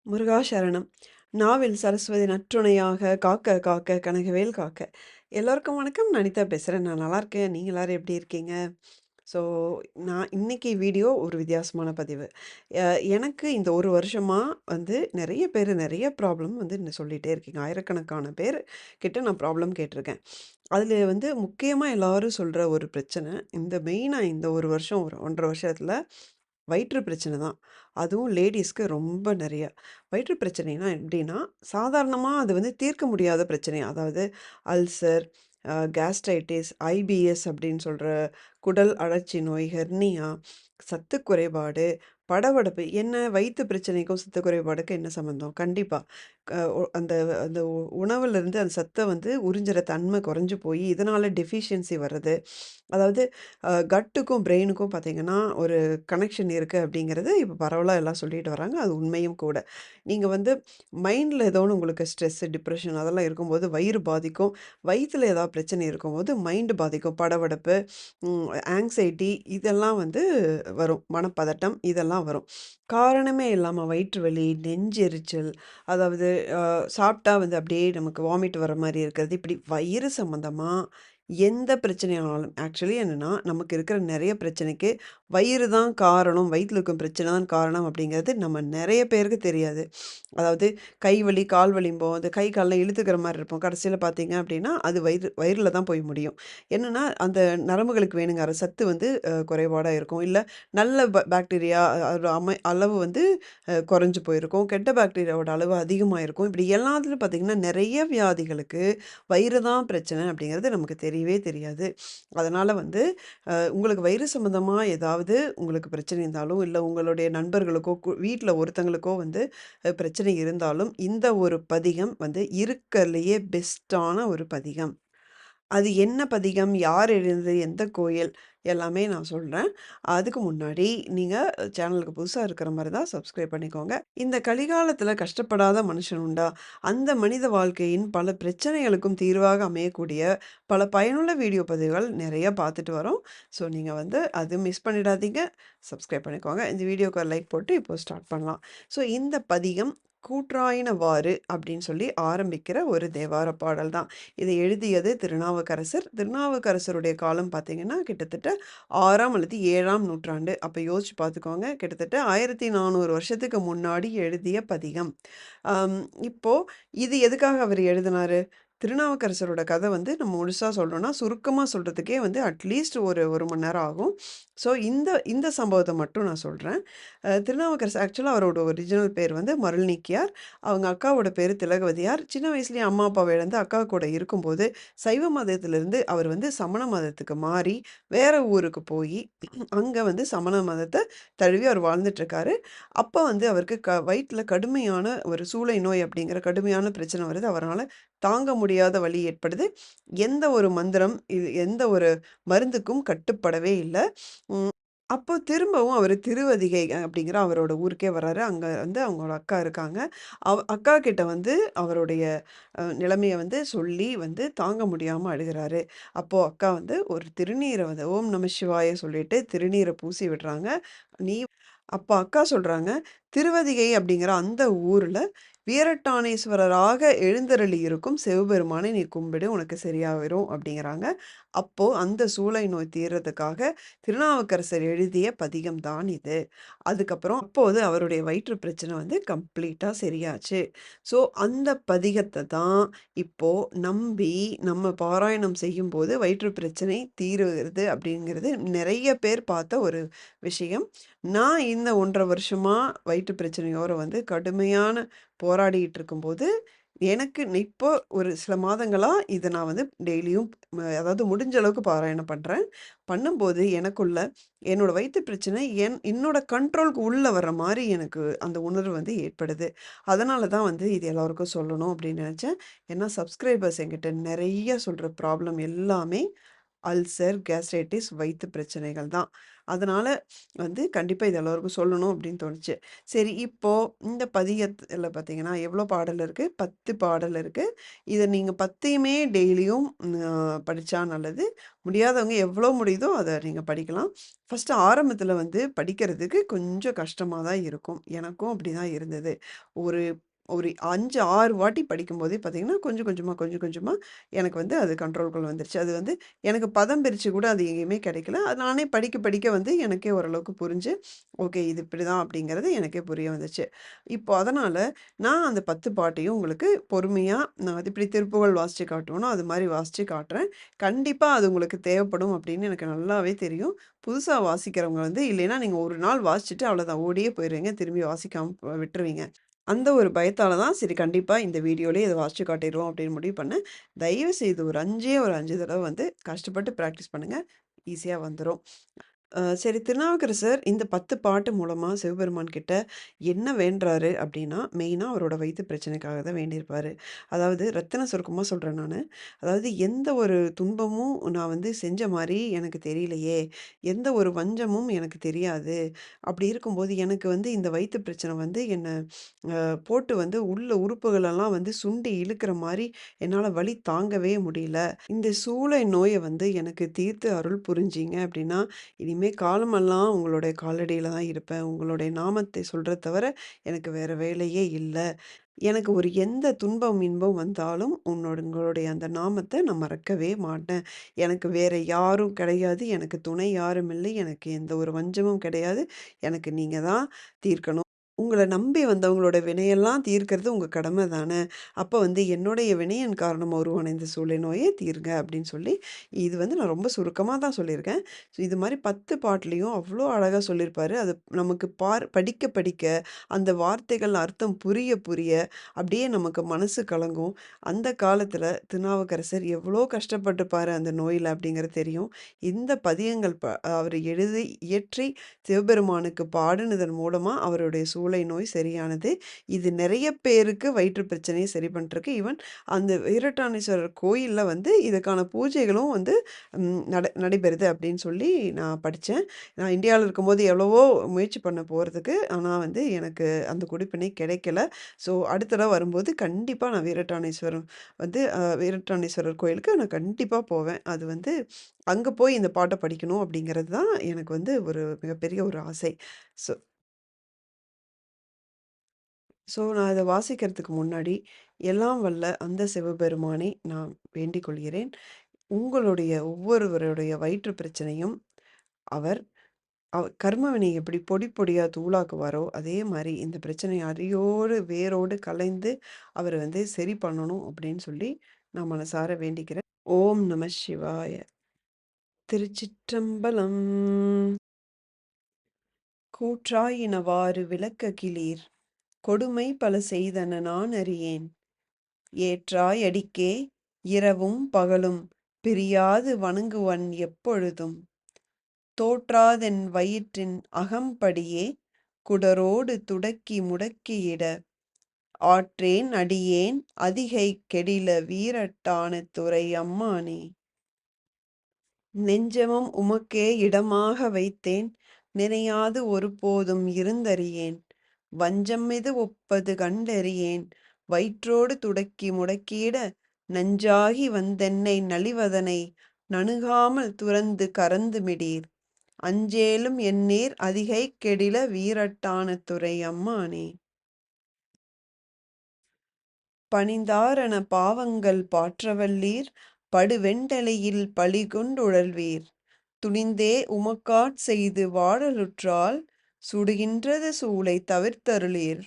முருகா சரணம். நாவில் சரஸ்வதி நற்றுணையாக காக்க காக்க கனகவேல் காக்க. எல்லோருக்கும் வணக்கம். நான் அனிதா பேசுறேன். நான் நல்லா இருக்கேன். நீங்க எல்லாரும் எப்படி இருக்கீங்க? ஸோ, நான் இன்னைக்கு வீடியோ ஒரு வித்தியாசமான பதிவு. அ எனக்கு இந்த 1 வருஷமா வந்து நெறைய பேரு நெறைய ப்ராப்ளம் வந்து சொல்லிட்டே இருக்கீங்க. ஆயிரக்கணக்கான பேர் கிட்ட நான் ப்ராப்ளம் கேட்டுருக்கேன். அதில வந்து முக்கியமா எல்லாரும் சொல்ற ஒரு பிரச்சனை, மெயினா இந்த 1 வருஷம், ஒரு 1 1/2 வருஷத்துல வயிற்று பிரச்சனை தான். அதுவும் லேடீஸ்க்கு ரொம்ப நெறைய. வயிற்று பிரச்சனைனா எப்படின்னா, சாதாரணமா அது வந்து தீர்க்க முடியாத பிரச்சனை. அதாவது அல்சர், கேஸ்ட்ரைட்டிஸ், ஐபிஎஸ் அப்படின்னு சொல்ற குடல் அழற்சி நோய், ஹெர்னியா, சத்து குறைபாடு, படபடப்பு. என்ன வயித்து பிரச்சனைக்கும் சத்து குறைபாடுக்கும் என்ன சம்மந்தம்? கண்டிப்பா. க ஒ அந்த அந்த உணவுலருந்து அந்த சத்த வந்து உறிஞ்சுற தன்மை குறைஞ்சு போயி, இதனால டெஃபிஷியன்சி வர்றது. அதாவது கட்டுக்கும் பிரெயினுக்கும் பார்த்தீங்கன்னா, ஒரு கனெக்ஷன் இருக்கு அப்படிங்கிறது இப்ப பரவலா எல்லாம் சொல்லிட்டு வராங்க. அது உண்மையும் கூட. நீங்க வந்து மைண்ட்ல ஏதோ ஒண்ணு உங்களுக்கு ஸ்ட்ரெஸ், டிப்ரஷன் அதெல்லாம் இருக்கும்போது வயிறு பாதிக்கும். வயித்துல ஏதாவது பிரச்சனை இருக்கும்போது மைண்ட் பாதிக்கும். படபடப்பு, ம் ஆங்ஸைட்டி இதெல்லாம் வந்து வரும். மனப்பதட்டம் இதெல்லாம் வரும். காரணமே இல்லாம வயிற்று வலி, நெஞ்செரிச்சல், அதாவது சாப்பிட்டா வந்து அப்படியே நமக்கு வாமிட் வர மாரி இருக்கிறது. இப்படி வயிறு சம்மந்தமா எந்த பிரச்சனையானாலும் ஆக்சுவலி என்னன்னா, நமக்கு இருக்கிற நெறைய பிரச்சனைக்கு வயிறு தான் காரணம், வயித்துல இருக்கும் பிரச்சனை தான் காரணம் அப்படிங்கிறது நம்ம நெறைய பேருக்கு தெரியாது. அதாவது கை வலி, கால் வலிம்போம். அந்த கை கால்லாம் இழுத்துக்கிற மாரி இருப்போம். கடைசியில பார்த்தீங்க அப்படின்னா, அது வயிறுல தான் போய் முடியும். என்னன்னா, அந்த நரம்புகளுக்கு வேணுங்கிற சத்து வந்து குறைபாடா இருக்கும். இல்ல நல்ல பாக்டீரியா அதோட அளவு வந்து குறைஞ்சு போயிருக்கும். கெட்ட பாக்டீரியாவோட அளவு அதிகமா இருக்கும். இப்படி எல்லாத்துலயும் பார்த்தீங்கன்னா, நெறைய வியாதிகளுக்கு வயிறு தான் பிரச்சனை அப்படிங்கிறது நமக்கு தெரியவே தெரியாது. அதனால வந்து உங்களுக்கு வயிறு சம்மந்தமா ஏதாவது உங்களுக்கு பிரச்சனை இருந்தாலும், இல்ல உங்களுடைய நண்பர்களுக்கோ, வீட்ல ஒருத்தங்களுக்கோ வந்து பிரச்சனை இருந்தாலும், இந்த ஒரு பதிகம் வந்து இருக்கறதுலயே பெஸ்ட்டான ஒரு பதிகம். அது என்ன பதிகம்? யார் எழுதினது? எந்த கோயில்? எல்லாமே நான் சொல்றேன். அதுக்கு முன்னாடி நீங்க சேனலுக்கு புதுசா இருக்கிற மாரி தான் சப்ஸ்கிரைப் பண்ணிக்கோங்க. இந்த கலிகாலத்தில கஷ்டப்படாத மனுஷன் உண்டா? அந்த மனித வாழ்க்கையின் பல பிரச்சனைகளுக்கும் தீர்வாக அமையக்கூடிய பல பயனுள்ள வீடியோ பதிவுகள் நெறைய பார்த்துட்டு வரோம். ஸோ நீங்க வந்து அது மிஸ் பண்ணிடாதீங்க. சப்ஸ்கிரைப் பண்ணிக்கோங்க. இந்த வீடியோக்கு ஒரு லைக் போட்டு இப்போ ஸ்டார்ட் பண்ணலாம். ஸோ இந்த பதிகம் "கூற்றாயினவாறு" அப்படின்னு சொல்லி ஆரம்பிக்கிற ஒரு தேவார பாடல் தான். இதை எழுதியது திருநாவுக்கரசர். திருநாவுக்கரசருடைய காலம் பார்த்தீங்கன்னா, கிட்டத்தட்ட 6ஆம் அல்லது 7ஆம் நூற்றாண்டு. அப்ப யோசிச்சு பார்த்துக்கோங்க. கிட்டத்தட்ட 1400 வருஷத்துக்கு முன்னாடி எழுதிய பதிகம். அம் இப்போ இது எதுக்காக அவர் எழுதினாரு? திருநாவுக்கரசரோட கதை வந்து நம்ம முழுசா சொல்லணும்னா, சுருக்கமா சொல்றதுக்கே வந்து அட்லீஸ்ட் ஒரு 1 மணி நேரம் ஆகும். ஸோ இந்த இந்த சம்பவத்த மட்டும் நான் சொல்றேன். திருநாவுக்கரசர் ஆக்சுவலா அவரோட ஒரிஜினல் பேர் வந்து மருள்நீக்கியார். அவங்க அக்காவோட பேரு திலகவதியார். சின்ன வயசுலயே அம்மா, அப்பாவ இழந்து அக்கா கூட இருக்கும்போது, சைவ மதத்திலிருந்து அவர் வந்து சமண மதத்துக்கு மாறி, வேற ஊருக்கு போயி, அங்க வந்து சமண மதத்த தழுவி அவர் வாழ்ந்துட்டுருக்காரு. அப்ப வந்து அவருக்கு வயித்துல கடுமையான ஒரு சூளை நோய் அப்படிங்கிற கடுமையான பிரச்சனை வருது. அவரால தாங்க முடியாத வலி ஏற்படுது. எந்த ஒரு மந்திரம், எந்த ஒரு மருந்துக்கும் கட்டுப்படவே இல்ல. ம். அப்போ திரும்பவும் அவரு திருவதிகை அப்படிங்கிற அவரோட ஊருக்கே வர்றாரு. அங்க வந்து அவங்களோட அக்கா இருக்காங்க. அக்கா கிட்ட வந்து அவருடைய நிலைமைய வந்து சொல்லி வந்து தாங்க முடியாம அழுகுறாரு. அப்போ அக்கா வந்து ஒரு திருநீர வந்து ஓம் நம சிவாய சொல்லிட்டு திருநீர பூசி விடுறாங்க. நீ அப்ப அக்கா சொல்றாங்க, "திருவதிகை அப்படிங்கிற அந்த ஊர்ல வீரட்டானேஸ்வரராக எழுந்தருளி இருக்கும் சிவபெருமானை நீ கும்பிடு. உனக்கு சரியாயிரும்" அப்படிங்கிறாங்க. அப்போ அந்த சூளை நோய் தீர்றதுக்காக திருநாவுக்கரசர் எழுதிய பதிகம் தான் இது. அதுக்கப்புறம் அப்போது அவருடைய வயிற்று பிரச்சனை வந்து கம்ப்ளீட்டா சரியாச்சு. ஸோ அந்த பதிகத்த தான் இப்போ நம்பி நம்ம பாராயணம் செய்யும்போது வயிற்று பிரச்சனை தீருகிறது அப்படிங்கிறது நெறைய பேர் பார்த்த ஒரு விஷயம். நான் இந்த 1 1/2 வருஷமா வயிற்று பிரச்சனையோட வந்து கடுமையான போராடிட்டு இருக்கும்போது, எனக்கு இப்போ ஒரு சில மாதங்களா இத நான் வந்து டெய்லியும் அதாவது முடிஞ்ச அளவுக்கு பாராயணம் பண்றேன். பண்ணும்போது எனக்குள்ள என்னோட வயித்து பிரச்சனை என்னோட கண்ட்ரோலுக்கு உள்ள வர்ற மாரி எனக்கு அந்த உணர்வு வந்து ஏற்படுது. அதனால தான் வந்து இது எல்லாருக்கும் சொல்லணும் அப்படின்னு நெனச்சேன். ஏன்னா சப்ஸ்கிரைபர்ஸ் என்கிட்ட நெறைய சொல்ற ப்ராப்ளம் எல்லாமே அல்சர், கேஸ்ட்ரைட்டிஸ், வயித்து பிரச்சனைகள் தான். அதனால கண்டிப்பா இது எல்லோருக்கும் சொல்லணும் அப்படின்னு தோணுச்சு. சரி, இப்போ இந்த பதிகத்துல பார்த்தீங்கன்னா, எவ்வளோ பாடல் இருக்கு? 10 பாடல் இருக்கு. இத நீங்க 10யுமே டெய்லியும் படிச்சா நல்லது. முடியாதவங்க எவ்வளோ முடியுதோ அத நீங்க படிக்கலாம். ஃபர்ஸ்ட்டு ஆரம்பத்துல படிக்கிறதுக்கு கொஞ்சம் கஷ்டமா தான் இருக்கும். எனக்கும் அப்படிதான் இருந்தது. ஒரு ஒரு 5, 6 வாட்டி படிக்கும்போதே பார்த்தீங்கன்னா, கொஞ்சம் கொஞ்சமா, கொஞ்சம் கொஞ்சமா எனக்கு அது கண்ட்ரோல்குள்ள வந்துருச்சு. எனக்கு பதம் பிரிச்சு கூட அது எங்கேயுமே கிடைக்கல. அது நானே படிக்க படிக்க எனக்கே ஓரளவுக்கு புரிஞ்சு, ஓகே இது இப்படிதான் அப்படிங்கிறது எனக்கே புரிய வந்துச்சு. இப்போ அதனால நான் அந்த 10 பாட்டையும் உங்களுக்கு பொறுமையா நான் இப்படி திருப்புகழ் வாசிச்சு காட்டுவேனோ, அது மாரி வாசிச்சு காட்டுறேன். கண்டிப்பா அது உங்களுக்கு தேவைப்படும் அப்படின்னு எனக்கு நல்லாவே தெரியும். புதுசா வாசிக்கிறவங்க இல்லைன்னா நீங்க ஒரு நாள் வாசிச்சுட்டு அவ்வளோதான் ஓடியே போயிருவீங்க. திரும்பி வாசிக்காம விட்டுருவீங்க. அந்த ஒரு பயத்தால தான் சரி கண்டிப்பா இந்த வீடியோலயே இத வாசிச்சு காட்டிருவோம் அப்படின்னு முடிவு பண்ணேன். தயவு செய்து ஒரு 5 தடவ கஷ்டப்பட்டு பிராக்டிஸ் பண்ணுங்க. ஈஸியா வந்துரும். சரி, திருநாவுக்கரசர் இந்த 10 பாட்டு மூலமா சிவபெருமான் கிட்ட என்ன வேண்டுறாரு அப்டின்னா, மெயினா அவரோட வயித்து பிரச்சனைக்காக தான் வேண்டியிருப்பாரு. அதாவது ரத்தின சுருக்கமா சொல்றேன் நானு. அதாவது எந்த ஒரு துன்பமும் நான் செஞ்ச மாரி எனக்கு தெரியலையே! எந்த ஒரு வஞ்சமும் எனக்கு தெரியாது. அப்டி இருக்கும்போது எனக்கு இந்த வயித்து பிரச்சனை என்ன போட்டு உள்ள உறுப்புகளெல்லாம் சுண்டி இழுக்கிற மாரி என்னால வலி தாங்கவே முடியல. இந்த சூளை நோய எனக்கு தீர்த்து அருள் புரிஞ்சீங்க அப்டின்னா, இனிமே காலமெல்லாம் உங்களுடைய காலடியில தான் இருப்பேன். உங்களுடைய நாமத்தை சொல்றத தவிர எனக்கு வேற வேலையே இல்ல. எனக்கு ஒரு எந்த துன்பம், இன்பம் வந்தாலும் உங்களுடைய அந்த நாமத்த நான் மறக்கவே மாட்டேன். எனக்கு வேற யாரும் கிடையாது. எனக்கு துணை யாரும் இல்லை. எனக்கு எந்த ஒரு வஞ்சமும் கிடையாது. எனக்கு நீங்க தான் தீர்க்கணும். உங்கள நம்பி வந்தவங்களோட வினையெல்லாம் தீர்க்கிறது உங்க கடமை தான. அப்ப என்னுடைய வினையின் காரணமா உருவான இந்த சூளை நோய தீருங்க அப்படின்னு சொல்லி, இது நான் ரொம்ப சுருக்கமா தான் சொல்லியிருக்கேன். ஸோ இது மாரி 10 பாட்டுலயும் அவ்ளோ அழகா சொல்லியிருப்பாரு. அது நமக்கு படிக்க படிக்க அந்த வார்த்தைகள் அர்த்தம் புரிய புரிய அப்படியே நமக்கு மனசு கலங்கும். அந்த காலத்துல திருநாவுக்கரசர் எவ்வளோ கஷ்டப்பட்டுப்பாரு அந்த நோயில அப்படிங்கிறது தெரியும். இந்த பதியங்கள் அவரு எழுதி இயற்றி சிவபெருமானுக்கு பாடுனதன் மூலமா அவருடைய சூளை நோய் சரியானது. இது நெறைய பேருக்கு வயிற்று பிரச்சனைய சரி பண்ணிருக்கு. ஈவன் அந்த வீரட்டானேஸ்வரர் கோயில்ல இதுக்கான பூஜைகளும் நடைபெறுது அப்படின்னு சொல்லி நான் படிச்சேன். நான் இந்தியாவுல இருக்கும்போது எவ்வளவோ முயற்சி பண்ண போறதுக்கு. ஆனா எனக்கு அந்த குடிப்பினை கிடைக்கல. ஸோ அடுத்த தடவ வரும்போது கண்டிப்பா நான் வீரட்டானேஸ்வரர் கோயிலுக்கு நான் கண்டிப்பா போவேன். அது அங்க போய் இந்த பாட்ட படிக்கணும் அப்படிங்கிறது தான் எனக்கு ஒரு மிகப்பெரிய ஒரு ஆசை. ஸோ ஸோ நான் இத வாசிக்கிறதுக்கு முன்னாடி, எல்லாம் வல்ல அந்த சிவபெருமானை நான் வேண்டிக் கொள்கிறேன். உங்களுடைய ஒவ்வொருவருடைய வயிற்று பிரச்சனையும் அவர் கர்மவினை எப்படி பொடி பொடியா தூளாக்குவாரோ, அதே மாரி இந்த பிரச்சனைய அடியோடு வேரோடு களைந்து அவர் சரி பண்ணணும் அப்படின்னு சொல்லி நான் மனசார வேண்டிக்கிறேன். ஓம் நம சிவாய! திருச்சிற்றம்பலம். கூற்றாயினவாறு விளக்ககிலீர் கொடுமை பல செய்தன நான் அறியேன். ஏற்றாய் அடிக்கே இரவும் பகலும் பிரியாது வணங்குவன் எப்பொழுதும். தோற்றாதென் வயிற்றின் அகம்படியே குடரோடு துடக்கி முடக்கியிட. ஆற்றேன் அடியேன் அதிகை கெடில வீரட்டான துறை அம்மானே. நெஞ்சமும் உமக்கே இடமாக வைத்தேன் நினையாது ஒருபோதும் இருந்தறியேன். வஞ்சமிது ஒப்பது கண்டறியேன் வயிற்றோடு துடக்கி முடக்கியிட. நஞ்சாகி வந்தென்னை நலிவதனை நணுகாமல் துறந்து கரந்துமிடீர். அஞ்சேலும் எந்நீர் அதிகை கெடில வீரட்டான துறை அம்மானே. பணிந்தாரென பாவங்கள் பாற்றவல்லீர் படுவெண்டலையில் பழிகொண்டுழல்வீர். துணிந்தே உமக்காட் செய்து வாழலுற்றால் சுடுகின்றது சூளை தவிர்த்தருளீர்.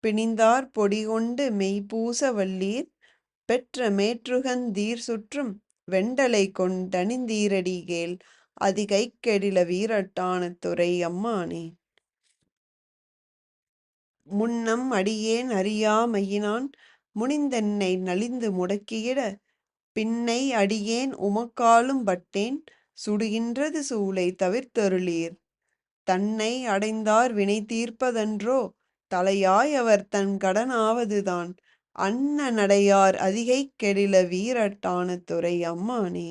பிணிந்தார் பொடிகொண்டு மெய்பூச வல்லீர் பெற்ற மேற்றுகந் தீர்சுற்றும் வெண்டலை கொண்டணிந்தீரடிகேள் அதிகைக் கெடில வீரட்டான துறை அம்மானே. முன்னம் அடியேன் அறியா மையினான் முனிந்தென்னை நலிந்து முடக்கியிட. பின்னை அடியேன் உமக்காலும் பட்டேன் சுடுகின்றது சூளை தவிர்த்தருளீர். தன்னை அடைந்தார் வினை தீர்ப்பதன்றோ தலையாய் அவர் தன் கடனாவதுதான். அன்ன நடையார் அதிகைக் கெடில வீரட்டான துறை அம்மானே.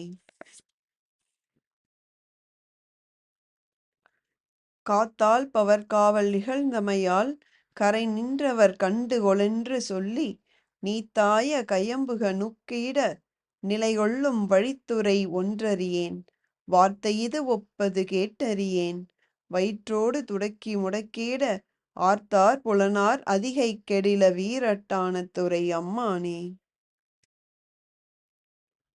காத்தால் பவர்காவல் நிகழ்ந்தமையால் கரை நின்றவர் கண்டு கொளென்று சொல்லி நீத்தாய கயம்புக நுக்கிட நிலைகொள்ளும் வழித்துறை ஒன்றறியேன் வார்த்தையிது ஒப்பது கேட்டறியேன் வயிற்றோடு துடக்கி முடக்கிட ஆர்த்தார் புலனார் அதிகைக் கெடில வீரட்டான துறை அம்மானே.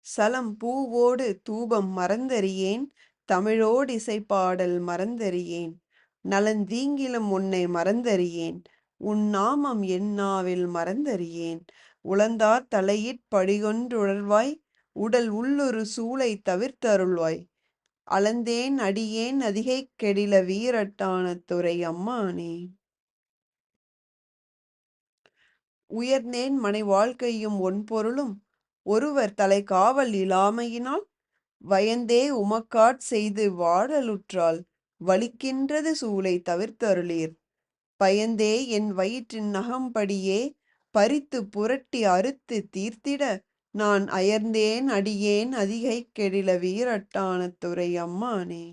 சலம் பூவோடு தூபம் மறந்தறியேன் தமிழோடிசைப்பாடல் மறந்தறியேன் நலந்தீங்கிலும் உன்னை மறந்தறியேன் உன் நாமம் என் நாவில் மறந்தறியேன் உளந்தார் தலையிற் படிகொன்றுழல்வாய் உடல் உள்ளுறு சூளை தவிர்த்தருள்வாய் அளந்தேன் அடியேன் அதிகைக் கெடில வீரட்டான துறை அம்மானே. உயர்ந்தேன் மனை வாழ்க்கையும் ஒன்பொருளும் ஒருவர் தலை காவல் இலாமையினால் வயந்தே உமக்காட் செய்து வாழலுற்றால் வலிக்கின்றது சூளை தவிர்த்தருளீர் பயந்தே என் வயிற்றின் நகம்படியே பறித்து புரட்டி அறுத்து தீர்த்திட நான் அயர்ந்தேன் அடியேன் அதிகைக் கெடில வீரட்டான துறை அம்மானே.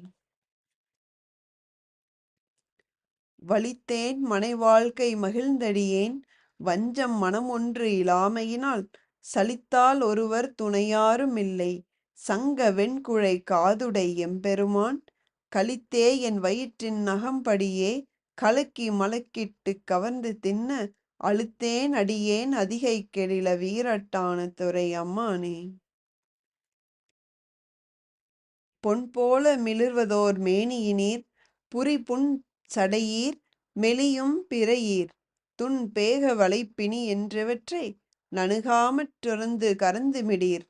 வலித்தேன் மனை வாழ்க்கை மகிழ்ந்தடியேன் வஞ்சம் மனமொன்று இலாமையினால் சலித்தால் ஒருவர் துணையாருமில்லை சங்க வெண்குழை காதுடை எம்பெருமான் கலித்தே என் வயிற்றின் நகம்படியே கலக்கி மலக்கிட்டு கவர்ந்து தின்ன அழுத்தேன் அடியேன் அதிகைக் கெடில வீரட்டான துறை அம்மானே. பொன்போல மிளிர்வதோர் மேனியினீர் புரிபுன் சடையீர் மெலியும் பிறையீர் துன் பேக வலைப்பிணி என்றவற்றை நணுகாமற் துறந்து கறந்துமிடீர்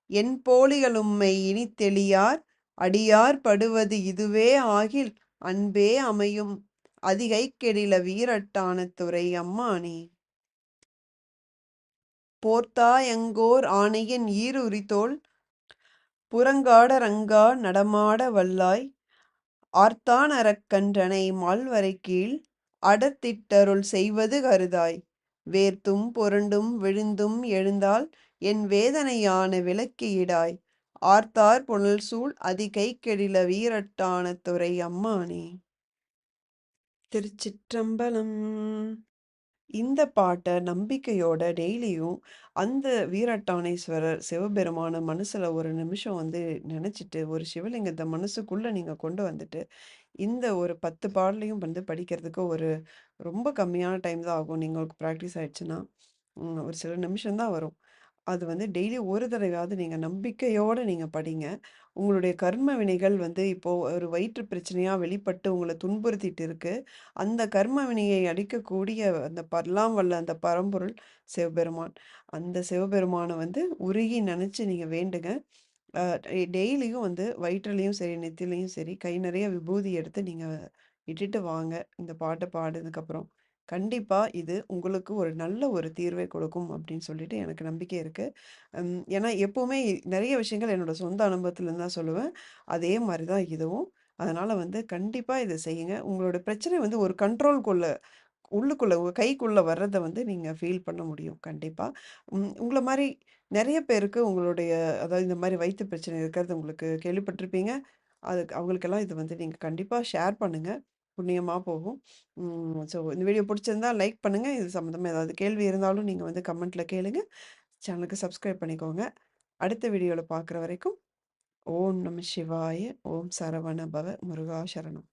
என் போலிகளும்மை இனித்தெளியார் அடியார் படுவது இதுவே ஆகில் அன்பே அமையும் அதிகைக் கெடில வீரட்டான துறை அம்மானே. போர்த்தாயங்கோர் ஆணையின் ஈருரித்தோள் புறங்காடரங்கா நடமாட வல்லாய் ஆர்த்தானரக்கன்றனை மால்வரை கீழ் அடர்த்திட்டருள் செய்வது கருதாய் வேர்த்தும் புரண்டும் விழுந்தும் எழுந்தால் என் வேதனையான விலக்கியிடாய் ஆர்த்தார் புனல் சூழ் அதிகைக் கெடில வீரட்டான துறை அம்மானே. திருச்சிற்றம்பலம். இந்த பாட்டை நம்பிக்கையோட டெய்லியும் அந்த வீரட்டானேஸ்வரர் சிவபெருமான மனசுல ஒரு நிமிஷம் நினைச்சிட்டு ஒரு சிவலிங்கத்தை மனசுக்குள்ள நீங்க கொண்டு வந்துட்டு இந்த ஒரு 10 பாடலையும் படிக்கிறதுக்கு ஒரு ரொம்ப கம்மியான டைம் தான் ஆகும். உங்களுக்கு ப்ராக்டிஸ் ஆயிடுச்சுன்னா ஒரு சில நிமிஷம் தான் வரும். அது டெய்லி ஒரு தடவையாவது நீங்க நம்பிக்கையோட நீங்க படிங்க. உங்களுடைய கர்ம வினைகள் இப்போ ஒரு வயிற்று பிரச்சனையா வெளிப்பட்டு உங்கள துன்புறுத்திட்டு இருக்கு. அந்த கர்ம வினையை அழிக்கக்கூடிய அந்த பல்லாம் வல்ல அந்த பரம்பொருள் சிவபெருமான். அந்த சிவபெருமான உருகி நினைச்சு நீங்க வேண்டுங்க. டெய்லியும் வயிற்றுலயும் சரி, நெத்திலையும் சரி கை நிறைய விபூதி எடுத்து நீங்க இட்டுட்டு வாங்க. இந்த பாட்டை பாடுனதுக்கப்புறம். கண்டிப்பா இது உங்களுக்கு ஒரு நல்ல ஒரு தீர்வை கொடுக்கும் அப்படின்னு சொல்லிட்டு எனக்கு நம்பிக்கை இருக்கு. ஏன்னா எப்பவுமே நிறைய விஷயங்கள் என்னோட சொந்த அனுபவத்திலேருந்து தான் சொல்லுவேன். அதே மாதிரி தான் இதுவும். அதனால கண்டிப்பா இத செய்யுங்க. உங்களோட பிரச்சனை ஒரு கண்ட்ரோல்க்குள்ள உள்ளுக்குள்ள உங்க கைக்குள்ள வர்றத நீங்க ஃபீல் பண்ண முடியும் கண்டிப்பா. உங்கள மாரி நெறைய பேருக்கு உங்களுடைய அதாவது இந்த மாரி வயித்து பிரச்சனை இருக்கிறது உங்களுக்கு கேள்விப்பட்டிருப்பீங்க. அதுக்கு அவங்களுக்கெல்லாம் இது நீங்க கண்டிப்பா ஷேர் பண்ணுங்க. புண்ணியமா போகும். ஸோ இந்த வீடியோ பிடிச்சிருந்தா லைக் பண்ணுங்க. இது சம்மந்தமா ஏதாவது கேள்வி இருந்தாலும் நீங்க கமெண்ட்ல கேளுங்க. சேனலுக்கு சப்ஸ்கிரைப் பண்ணிக்கோங்க. அடுத்த வீடியோல பார்க்குற வரைக்கும் ஓம் நம சிவாய! ஓம் சரவண பவ! முருகா சரணம்!